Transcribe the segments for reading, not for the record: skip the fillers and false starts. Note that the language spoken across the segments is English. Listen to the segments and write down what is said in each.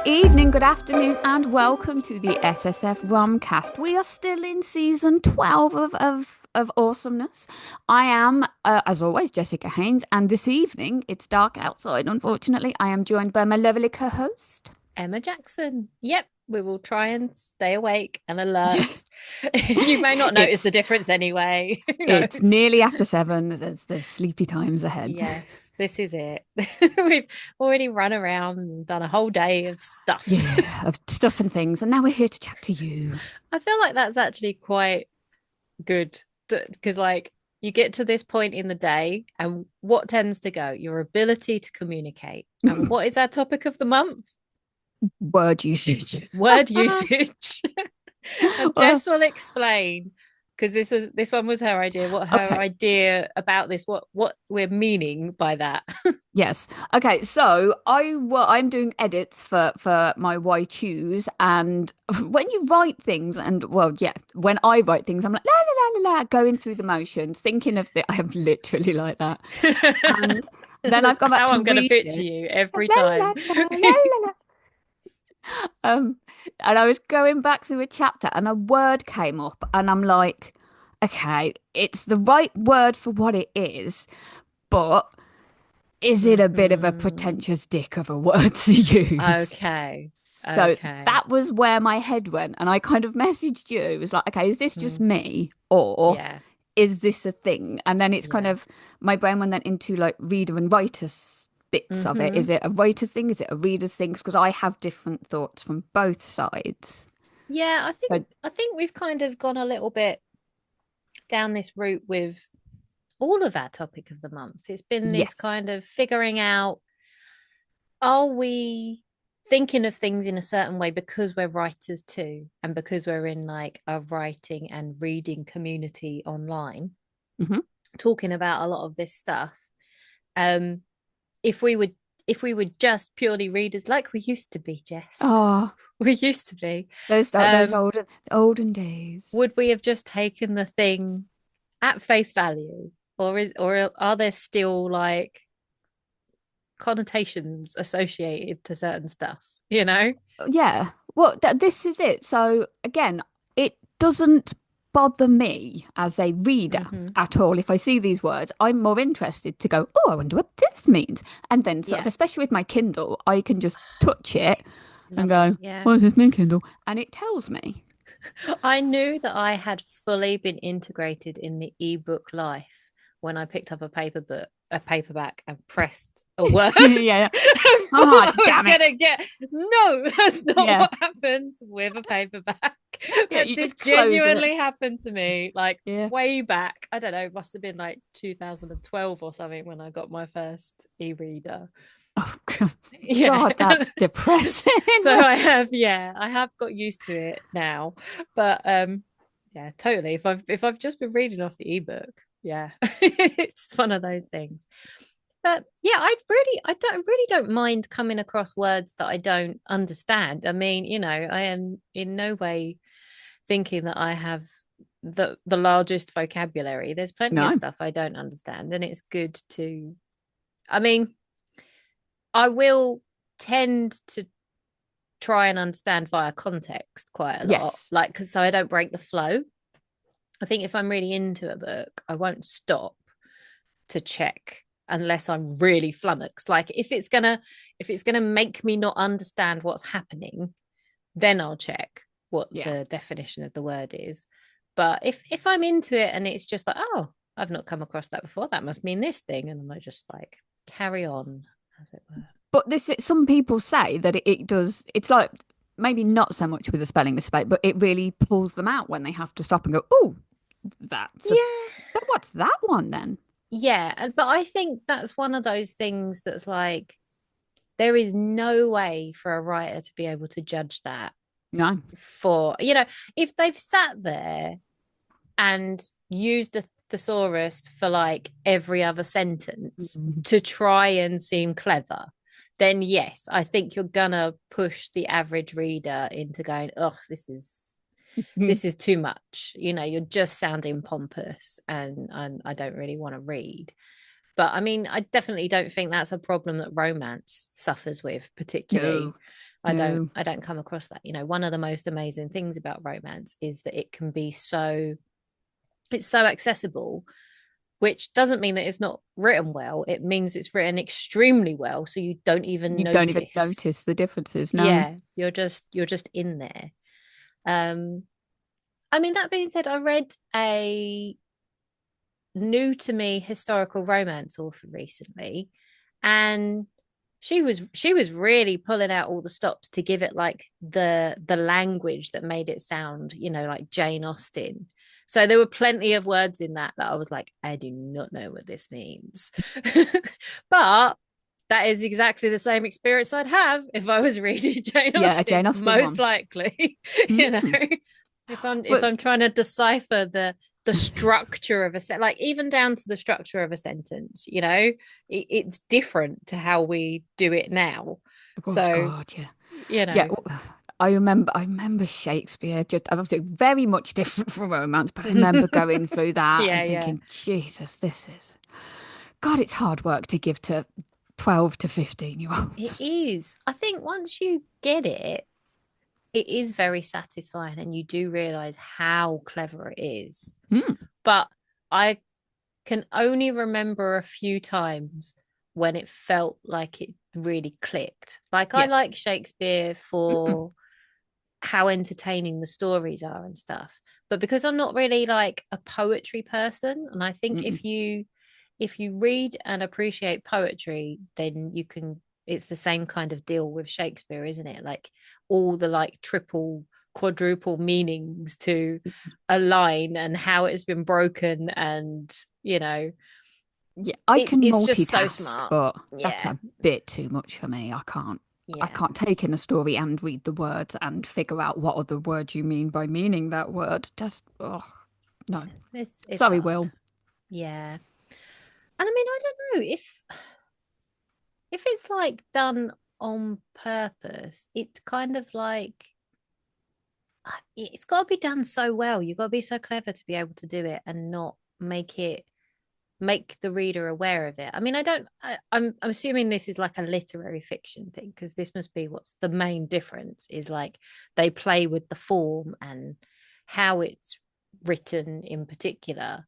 Good evening, good afternoon, and welcome to the SSF Rumcast. We are still in season 12 of awesomeness. I am, as always, Jessica Haynes, and this evening, it's dark outside, unfortunately. I am joined by my lovely co host. Emma Jackson. Yep, we will try and stay awake and alert. Yeah. You may not notice It's the difference anyway. Who it's knows? nearly after 7. There's sleepy times ahead. Yes, this is it. We've already run around and done a whole day of stuff. Yeah, of stuff and things, and now we're here to chat to you. I feel like that's actually quite good because, like, you get to this point in the day, and what tends to go? Your ability to communicate. And what is our topic of the month? Word usage. Word usage. And Well, Jess will explain because this one was her idea, what her okay. idea about this, what we're meaning by that. Yes. Okay. So I'm doing edits for my Why Choose, and when you write things, and well, yeah, when I write things, I'm like la la la la la, going through the motions, thinking of the. I am literally like that, and then I've That's gone back how to I'm going to read picture it. you La every la time. la la la la. Um, and I was going back through a chapter, and a word came up, and I'm like, okay, it's the right word for what it is, but is it a bit of a Mhm. pretentious dick of a word to use? Okay. So Okay. that was where my head went. And I kind of messaged you. It was like, okay, is this just Mm. me or Yeah. is this a thing? And then it's kind Yeah. of my brain went then into like reader and writer's bits of it. Is Hmm. it a writer's thing? Is it a reader's thing? Because I have different thoughts from both sides. Yeah, So, I think we've kind of gone a little bit down this route with all of our topic of the months. It's been this yes. kind of figuring out, are we thinking of things in a certain way because we're writers too, and because we're in like a writing and reading community online, Hmm. talking about a lot of this stuff. Um, if we would if we were just purely readers like we used to be, Jess, Oh, we used to be, those um, olden days. would we have just taken the thing at face value, or are there still like connotations associated to certain stuff, you know? Yeah. Well, this is it. So again, it doesn't bother me as a reader Hmm. at all. If I see these words, I'm more interested to go, oh, I wonder what this means. And then sort of, Yeah. especially with my Kindle, I can just touch it and Lovely. go, Yeah. what does this mean, Kindle? And it tells me. I knew that I had fully been integrated in the ebook life when I picked up a paperback, and pressed a word. Yeah. I Ah, thought I was damn gonna it. get no, that's not Yeah. what happens with a paperback. Yeah. That You did just close it. genuinely happen to me, like Yeah. way back. I don't know, must have been like 2012 or something when I got my first e-reader. Oh, Yeah. God, that's depressing. So I have got used to it now. But yeah, totally. If I've just been reading off the ebook, yeah. It's one of those things. But yeah, I really don't mind coming across words that I don't understand. I mean, I am in no way thinking that I have the largest vocabulary. There's plenty of No. stuff I don't understand, and it's good to, I mean, I will tend to try and understand via context quite a lot, Yes. like, because so I don't break the flow. I think if I'm really into a book, I won't stop to check unless I'm really flummoxed. Like, if it's gonna make me not understand what's happening, then I'll check what Yeah. the definition of the word is. But if I'm into it and it's just like, oh, I've not come across that before, that must mean this thing, and I just like carry on, as it were. But some people say that it does, it's like maybe not so much with a spelling mistake, but it really pulls them out when they have to stop and go, oh, that's a, Yeah. what's that one then? Yeah, but I think that's one of those things that's like, there is no way for a writer to be able to judge that, No. for, if they've sat there and used a thesaurus for like every other sentence Mhm. to try and seem clever, then yes, I think you're gonna push the average reader into going, oh, this is too much. You're just sounding pompous, and I don't really want to read. But I mean, I definitely don't think that's a problem that romance suffers with particularly. No. No. I don't come across that. One of the most amazing things about romance is that it can be so it's so accessible, which doesn't mean that it's not written well. It means it's written extremely well, so you don't even You don't even notice. notice the differences. No. Yeah, you're just in there. Um, I mean, that being said, I read a new to me historical romance author recently, and she was really pulling out all the stops to give it like the language that made it sound, like Jane Austen. So there were plenty of words in that I was like, I do not know what this means. But that is exactly the same experience I'd have if I was reading Jane Yeah, a Austen, Jane Austen most one. likely. you know, Mm. if But I'm trying to decipher the structure of a set, like even down to the structure of a sentence, it's different to how we do it now. oh So, God, yeah. you Yeah, know, I remember Shakespeare, just obviously very much different from romance, but I remember going through that and yeah, yeah, thinking, Jesus, this is God, it's hard work to give to 12 to 15 year it olds. is. I think once you get it, it is very satisfying and you do realize how clever it is. Hmm. But I can only remember a few times when it felt like it really clicked. Like I Yes. like Shakespeare Mm-mm, for how entertaining the stories are and stuff. But because I'm not really like a poetry person, and I think mm-mm. if you read and appreciate poetry, then you can it's the same kind of deal with Shakespeare, isn't it? Like all the like triple quadruple meanings to a line and how it's been broken and Yeah, I can it's just so multitask, smart. but that's Yeah. a bit too much for me. I can't. I Yeah. can't take in a story and read the words and figure out what other words you mean by meaning that word. Just, oh, no. It's Sorry, hard. Will. Yeah. And I mean, I don't know if it's like done on purpose, it's kind of like it's got to be done so well. You've got to be so clever to be able to do it and not make the reader aware of it. I mean, I'm assuming this is like a literary fiction thing because this must be what's the main difference is like they play with the form and how it's written in particular.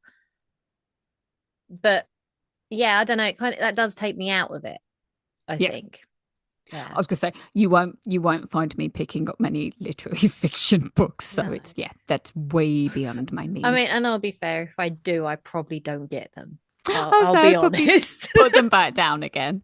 But yeah, I don't know. It kind of that does take me out of it, I Yeah. think. I Yeah. was gonna say you won't find me picking up many literary fiction books, so No. it's yeah, that's way beyond my I mean, means. and I'll be fair, if I do, I probably don't get them. Oh, I'll so be I'd probably honest. put them back down again.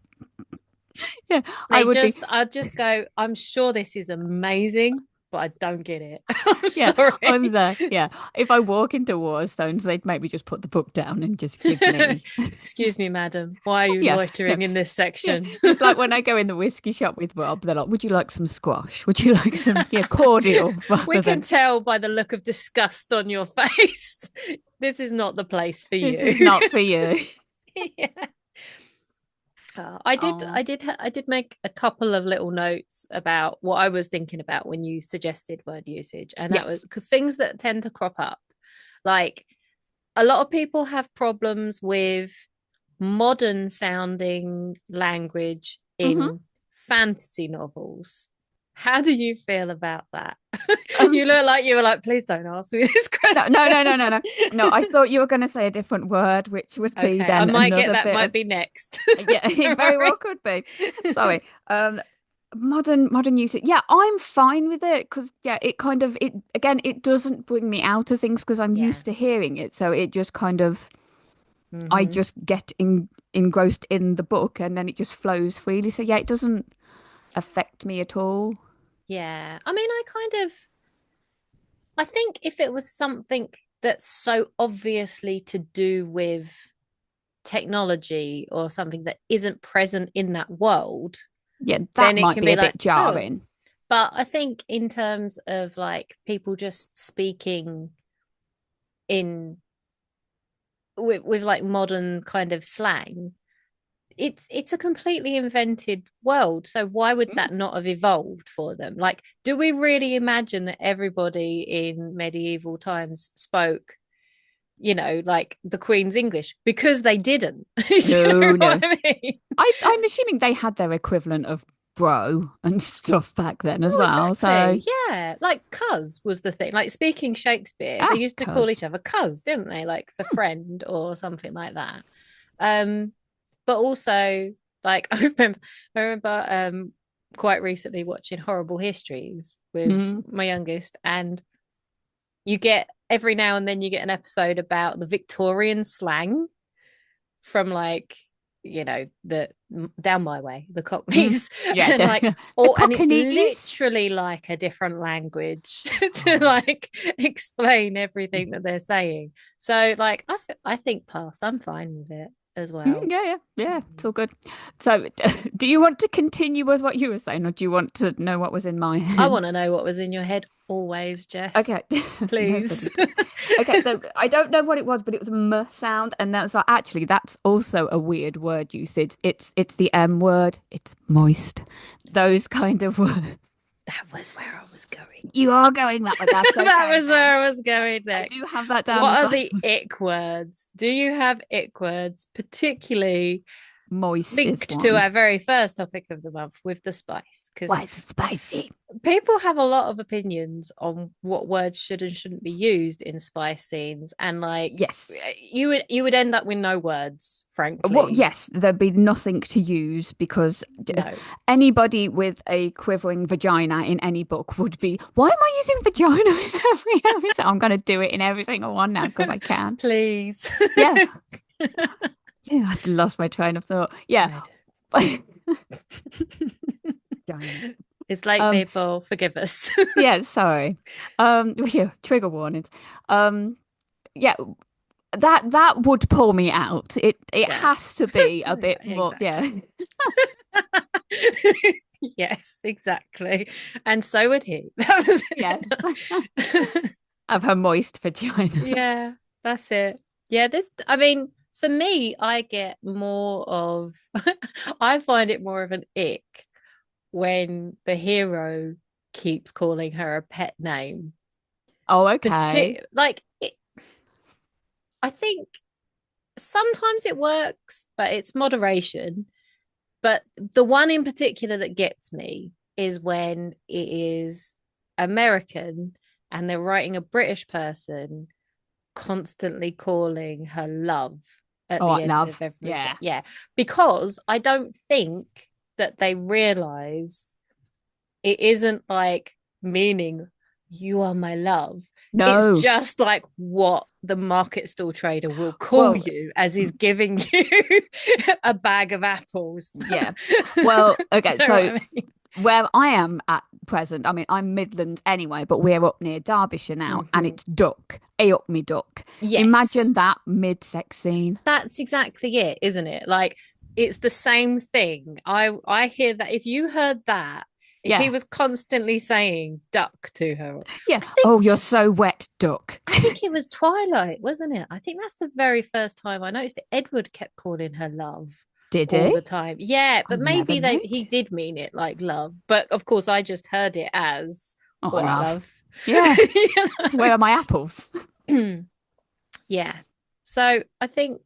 Yeah, I would be. I'll just go, I'm sure this is amazing, but I don't get it. I'm Yeah, I'm sorry. there. Yeah, if I walk into Warstones, they'd maybe just put the book down and just give me. Excuse me, madam. Why are you Yeah, yeah, loitering in this yeah. section? It's like when I go in the whiskey shop with Rob, they're like, "Would you like some squash? Would you like some yeah cordial We rather can than tell by the look of disgust on your face. This is not the place for this you. is not for you." Yeah. Oh, I did make a couple of little notes about what I was thinking about when you suggested word usage, and that was yes. things that tend to crop up. Like a lot of people have problems with modern sounding language Hmm. in fantasy novels. How do you feel about that? Um, You look like you were like, please don't ask me this no, no, question. no, no, no, no. No, I thought you were going to say a different word, which would be Okay, I then might get another that, bit might of be next. yeah, it Don't very well worry. could be. Sorry. Modern usage. Yeah, I'm fine with it because yeah, it kind of it again, it doesn't bring me out of things because I'm Yeah. used to hearing it. So it just kind of I Hmm. just get engrossed in the book and then it just flows freely. So yeah, it doesn't affect me at all. Yeah. I mean, I think if it was something that's so obviously to do with technology or something that isn't present in that world, Yeah, that then it might can be be a like, bit oh. jarring. But I think in terms of like people just speaking in with like modern kind of slang, it's a completely invented world. So why would Mm. that not have evolved for them? Like, do we really imagine that everybody in medieval times spoke, like the Queen's English? Because they didn't. Do you know No, what no. I mean? I'm assuming they had their equivalent of bro and stuff back then as Oh, well. So exactly. Yeah. Like cuz was the thing. Like speaking Shakespeare, they yeah, used to call cuz each other cuz, didn't they? Like for friend or something like that. Um, but also like I remember quite recently watching Horrible Histories with mm, my youngest, and you get every now and then you get an episode about the Victorian slang from like the down my way, the mm, Cockneys, yeah, and like the all, and it's Cockneys. literally like a different language to Oh. like explain everything that they're saying. So like I think pass, I'm fine with it as well. Yeah, yeah, yeah. It's all good. So, do you want to continue with what you were saying, or do you want to know what was in my I head? want to know what was in your head always, Jess. Okay, Please. nobody does. Okay, so I don't know what it was, but it was a M sound, and that's like, actually that's also a weird word usage. It's the M word. It's moist. Those kind of words. That was where I was going. You are going that way. That's That okay was then. where I was going I next. do have that down What as are well. the ick words? Do you have ick words, particularly Moist is linked to one. our very first topic of the month with the spice? Because Why is it spicy? people have a lot of opinions on what words should and shouldn't be used in spice scenes, and like Yes. you would end up with no words, Well, frankly. yes, there'd be nothing to use because No. anybody with a quivering vagina in any book would be, why am I using vagina in every episode? I'm going to do it in every single one now because I can. Please. Yeah. Yeah, I've lost my train of thought. Yeah. Good. Vagina. It's like Um, people, forgive us. yeah, sorry. Yeah, trigger warnings. Um, yeah, that would pull me out. It Yeah. has to be a bit more, yeah. Exactly. Yes, exactly. And so would he. That was Yes. it. Of her moist vagina. Yeah, that's it. Yeah, I mean, for me, I get more of, I find it more of an ick when the hero keeps calling her a pet name. Oh, okay. Like, I think sometimes it works, but it's moderation. But the one in particular that gets me is when it is American and they're writing a British person constantly calling her love at Oh, I the end of love. every Yeah. yeah, because I don't think that they realize it isn't like meaning you are my love. It's No. just like what the market stall trader will call Well, you as he's giving you a bag of apples. yeah. Well, Do okay. you know what So I mean? where I am at present, I mean, I'm Midlands anyway, but we're up near Derbyshire now, and Mhm. it's duck. A up me duck. Yes, Imagine that mid-sex scene. that's exactly it, isn't it? Like it's the same thing. I hear that if you heard that, if he Yeah. was constantly saying duck to her, Yeah. I think Oh, you're so wet, duck. I think it was Twilight, wasn't it? I think that's the very first time I noticed that Edward kept calling her love Did all he? the time. Yeah, I but never maybe he noticed. did mean it like love. But of course I just heard it as Oh, all right, love. love. Yeah. You Where are my apples? know? Yeah. So I think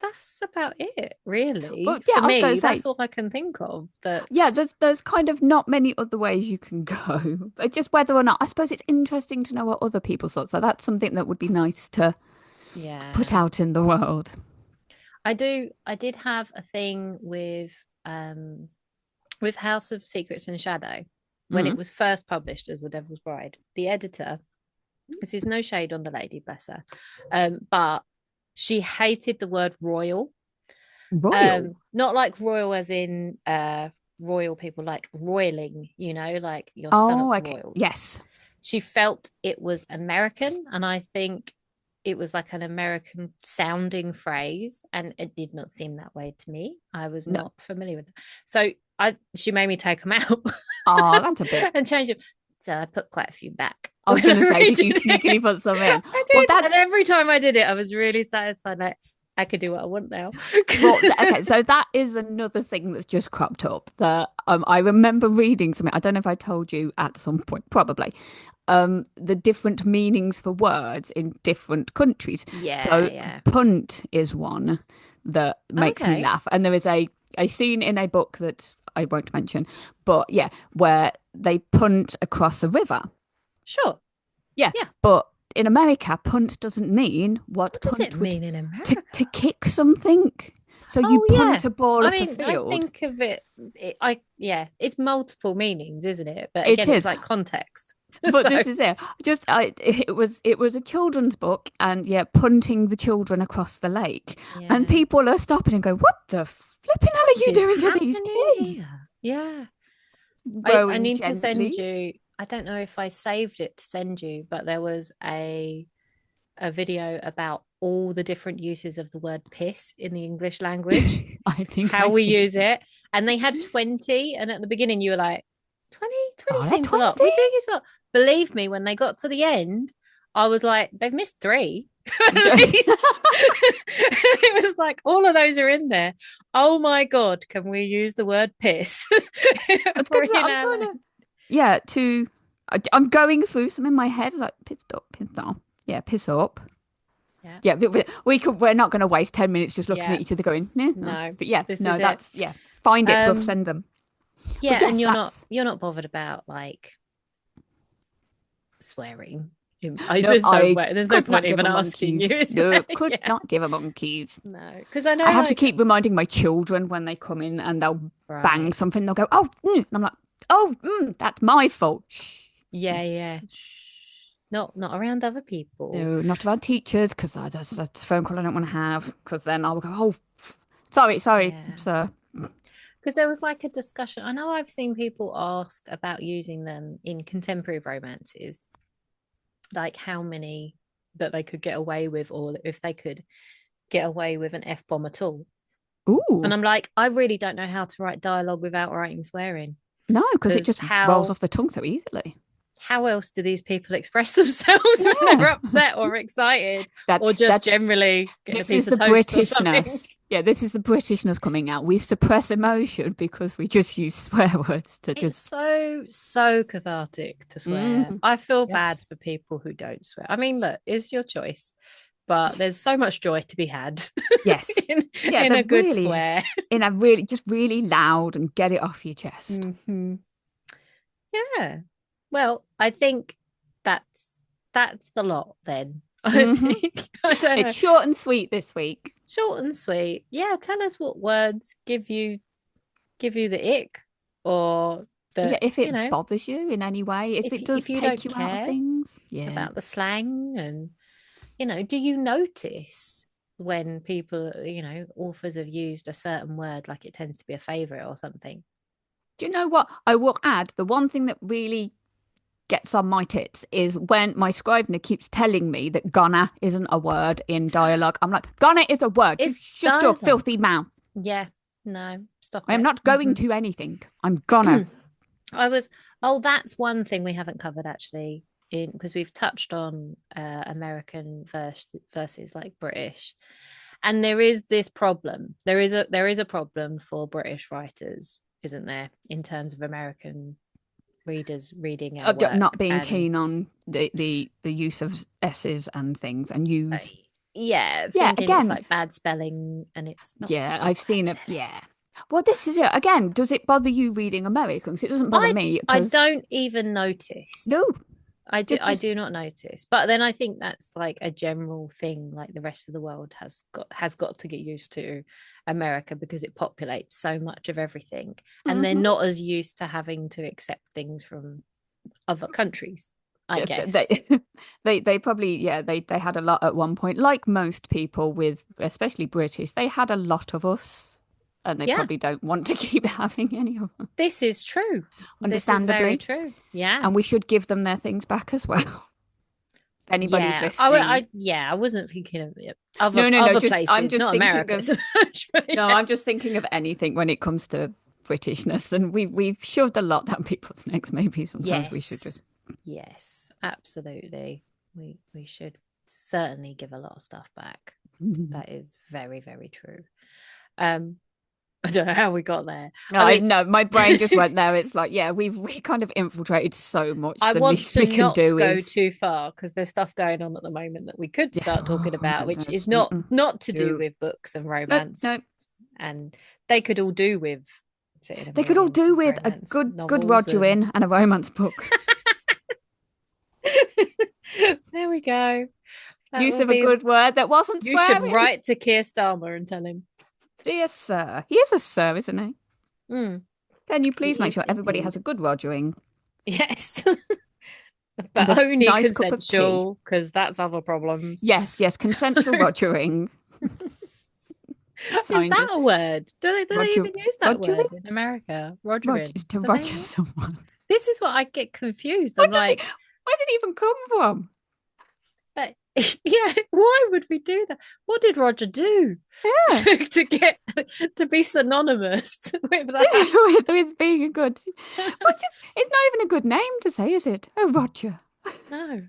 that's about it, really. But yeah, For I was going me, to say, that's all I can think of. yeah, That's there's kind of not many other ways you can go. But just whether or not, I suppose it's interesting to know what other people thought. So that's something that would be nice to put yeah. out in the world. I did have a thing with House of Secrets and Shadow when it Mm. was first published as The Devil's Bride. The editor, this is no shade on the lady, bless her, but she hated the word royal. Royal. Not like royal as in royal people, like roiling, like your Oh, stomach okay. roiled. Yes. She felt it was American, and I think it was like an American sounding phrase, and it did not seem that way to me. I was No. not familiar with it. So she made me take them out Oh, that's a bit. and change them. So I put quite a few back. I was going to say, did you sneakily put some in? I Well, did. that. And every time I did it, I was really satisfied. Like, I could do what I want now. Well, okay. So that is another thing that's just cropped up. That I remember reading something. I don't know if I told you at some point, probably. The different meanings for words in different countries. Yeah, So yeah. punt is one that makes me Okay. laugh, and there is a scene in a book that I won't mention. But yeah, where they punt across a river. Sure. Yeah, Yeah. but in America, punt doesn't mean what What does it punt would mean in to America? kick something. So you Oh punt yeah. a ball I up a mean, I field. think of it, yeah, it's multiple meanings, isn't it? But It again, it's is, like context. but So this is it. It was a children's book, and yeah, punting the children across the lake, and yeah. people are stopping and go, "What the flipping hell are What you is doing to these happening kids?" here? Yeah. I Rowing need to send gently. you, I don't know if I saved it to send you, but there was a video about all the different uses of the word piss in the English language, I think how I've we seen use it. And they had 20. And at the beginning, you were like, 20 are there seems a lot. We 20? do use a lot. Believe me, when they got to the end, I was like, they've missed three at least. It was like, all of those are in there. Oh my God, can we use the word piss It's for because in I'm our trying language? to, yeah, I'm going through some in my head, like pissed off. Yeah, piss up. Yeah. Yeah, we're not going to waste 10 minutes just looking Yeah. at each other going, yeah, no. No, But yeah, this no, is it. that's, yeah, find it, we'll Um, send them. But yeah, and yes, that's, you're not bothered about like swearing. no, I There's no could point not give even a asking you, monkeys. is No, there? could Yeah. not give a monkeys. No, because I I know have to like keep reminding my children when they come in and they'll bang right. something, they'll go, oh, and I'm like, oh, that's my fault. Shh. Yeah, yeah. Shh. Not around other people. No, not about teachers, because that's a phone call I don't want to have, because then I'll go, oh, sorry, Yeah. sir. Because there was like a discussion. I know I've seen people ask about using them in contemporary romances, like how many that they could get away with, or if they could get away with an F bomb at all. And Ooh, I'm like, I really don't know how to write dialogue without writing swearing. no, because it Because just rolls off the tongue so easily. how else do these people express themselves when Yeah, they're upset or excited that or just that's generally getting a this is piece of the toast or something? Britishness. Yeah, this is the Britishness coming out. We suppress emotion because we just use swear words to It's just. so cathartic to swear. Mm, I feel bad yes, for people who don't swear. I mean, look, it's your choice, but there's so much joy to be had yes, in, yeah, in there a good really swear. is. In a really, just really loud and get it off your chest. Hmm. Yeah. Well, I think that's that's the lot then. I Hmm. think. I don't It's know. short and sweet this week. Short and sweet. Yeah, tell us what words give you the ick or Yeah, the, if it bothers you in any way, if it does if you take don't you out of care things, yeah. about the slang and do you notice when people, authors have used a certain word like it tends to be a favorite or something? Do you know what? I will add the one thing that really gets on my tits is when my Scrivener keeps telling me that gonna isn't a word in dialogue. I'm like, gonna is a word. You It's shut your dialogue. filthy mouth. Yeah, no, stop I am it. not going to anything. I'm gonna. I was, oh, that's one thing we haven't covered actually, in because we've touched on American versus like British, and there is this problem. There is a problem for British writers, isn't there, in terms of American readers reading our Not work being and keen on the use of s's and things and uh, use. yeah, Yeah, thinking it's again, like bad spelling and yeah, it's not I've bad seen it. spelling. Yeah. Well, this is it. Again, does it bother you reading Americans? It doesn't bother I me I because don't even notice. no, I just do not notice. But then I think that's like a general thing, like the rest of the world has got to get used to America because it populates so much of everything. And they're mhm. not as used to having to accept things from other countries, I Yeah, guess. they probably they had a lot at one point, like most people with especially British. They had a lot of us, and they Yeah, probably don't want to keep having any of them, this is true. This is very understandably. true. Yeah. And we should give them their things back as well. If anybody's Yeah, listening, yeah, I wasn't thinking of no, other just I'm places, just not thinking America of so much. But no, yeah. I'm just thinking of anything when it comes to Britishness, and we've shoved a lot down people's necks. Maybe sometimes we should just. Yes. Yes, absolutely. We should certainly give a lot of stuff back. That is very, very true. Um, I don't know how we got there. No, I I mean, no, my brain just went there. It's like, yeah, we kind of infiltrated so much. I The want least to we can not do go is, too far because there's stuff going on at the moment that we could yeah, start talking oh about, which is goodness, mm-mm. not to do No, with books and nope, romance, nope. and they could all do with Sit in a They could all million do with a romance good novels Roger-in and a romance book. There we go. That Use will of a be. good word that wasn't You should swearing. write to Keir Starmer and tell him. Dear sir. He is a sir, isn't he? Mm, Can you please he make is sure everybody has indeed. a good Rogering Yes. and But a only nice cup of tea? consensual, because that's other problems. Yes, consensual Rogering. Is Signed that a word? Do they Roger even use that Rogering? word in America? Roger Rogering. to Do they Roger use? someone. This is what I get confused. I'm What does he like, where did he even come from? but, yeah, why would we do that? What did Roger do Yeah. to get to be synonymous with that? with being a good but just it's not even a good name to say, is it? Oh, Roger. No.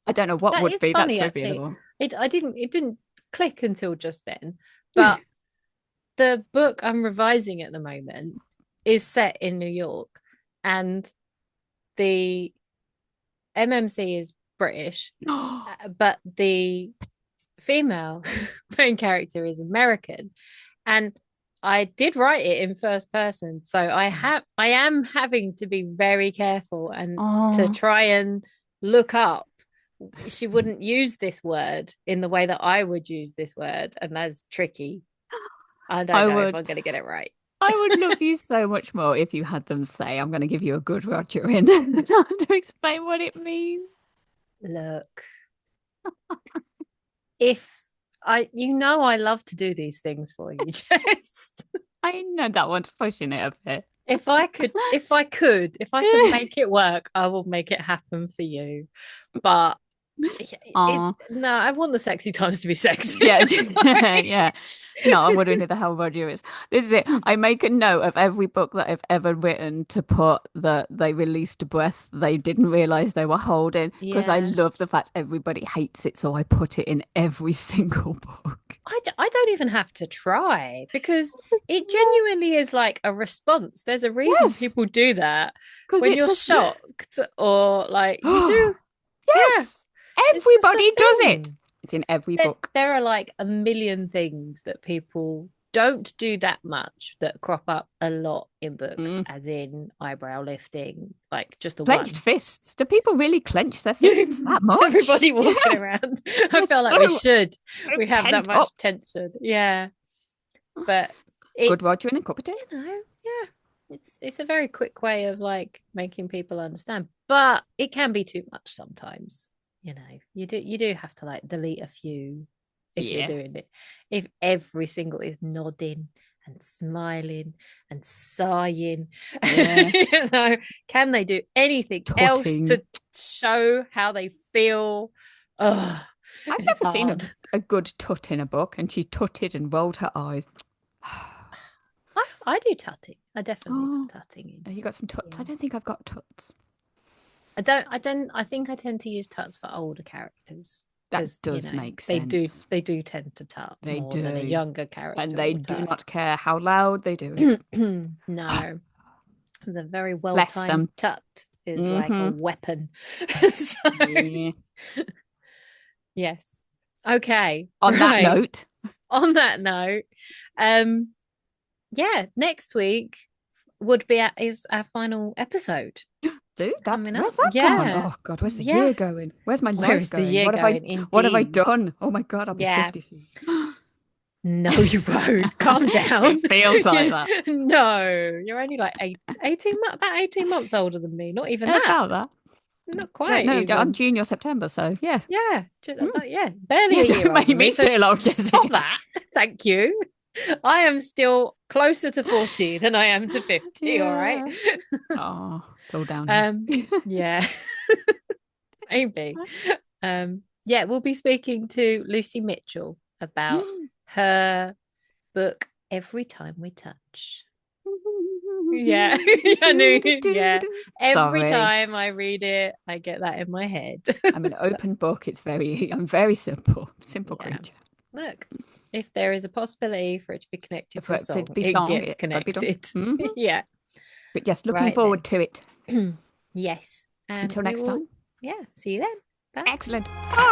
I don't know what That would is be. That's funny, actually. trivial. It didn't click until just then. But the book I'm revising at the moment is set in New York, and the MMC is British, but the female main character is American. And I did write it in first person, so I am having to be very careful and to Oh, try and look up. She wouldn't use this word in the way that I would use this word, and that's tricky. I don't I know if would I'm going to get it right. I would love you so much more if you had them say, I'm going to give you a good Roger in to explain what it means. Look, if I love to do these things for you, Jess. I know that one's pushing it a bit. If I could make it work, I will make it happen for you. But Aw. no, I want the sexy times to be sexy. Yeah, yeah. No, I'm wondering who the hell Roger is. This is it. I make a note of every book that I've ever written to put that they released a breath they didn't realize they were holding because I Yeah. love the fact everybody hates it, so I put it in every single book. I don't even have to try because it Yeah, genuinely is like a response. There's a reason yes, people do that because when it's you're a shocked or like you do. Yeah, yes, it's just a everybody does it. thing. It's in every there, book. there are like a million things that people don't do that much that crop up a lot in books, Mm. as in eyebrow lifting, like just the Clenched one. fists. Do people really clench their fists that much? Everybody walking Yeah, around. I it's feel like we so should. We have that pent much up. tension. Yeah. But Good it's, Roger in a cup of tea. yeah. It's a very quick way of like making people understand. But it can be too much sometimes. You do have to like delete a few if you're Yeah. doing it. If every single is nodding and smiling and sighing, Yes. can they do anything else Tutting. to show how they feel? Oh, I've it's never seen hard. a good tut in a book, and she tutted and rolled her eyes. I do tutting. I definitely Oh, put tutting in. you got some tuts? Yeah. I don't think I've got tuts. I think I tend to use tuts for older characters That because does make they do sense. they do tend to tut They more than a do. younger And character they will do tut. not care how loud they do it. No, it's a very Bless well-timed them. tut is like a Hmm. weapon. So Yeah. yes. Okay. On that Right. note, On that note, yeah, next week is our final episode dude, coming up. where's that gone? Yeah. Oh God, where's the Yeah. year going? Where's my Where life is the going? year going? What have I Indeed. done? Oh my God, I'll be Yeah. 50 soon. No, you won't. Calm down. It feels like that. No, you're only like 18 about 18 months older than me. Not even that. About that. Not Yeah, quite no, I'm even. junior September, so yeah. Yeah, Mm. yeah, barely Yeah, a don't year make older than me me. So feel old, stop Jessie. that. Thank you. I am still closer to 40 than I am to 50. All right. Oh, it's all down here. Yeah. Maybe. Yeah, we'll be speaking to Lucy Mitchell about her book Every Time We Touch. Yeah. I knew. Yeah. Every Sorry. time I read it, I get that in my head. I'm an So, open book. I'm very simple yeah. creature. Look, if there is a possibility for it to be connected to a For it to song, be it song, gets it's got to be done. connected. Yeah. But yes, looking Right forward to it. Yes. And Until next time. yeah, see you then. Bye. Excellent. Bye.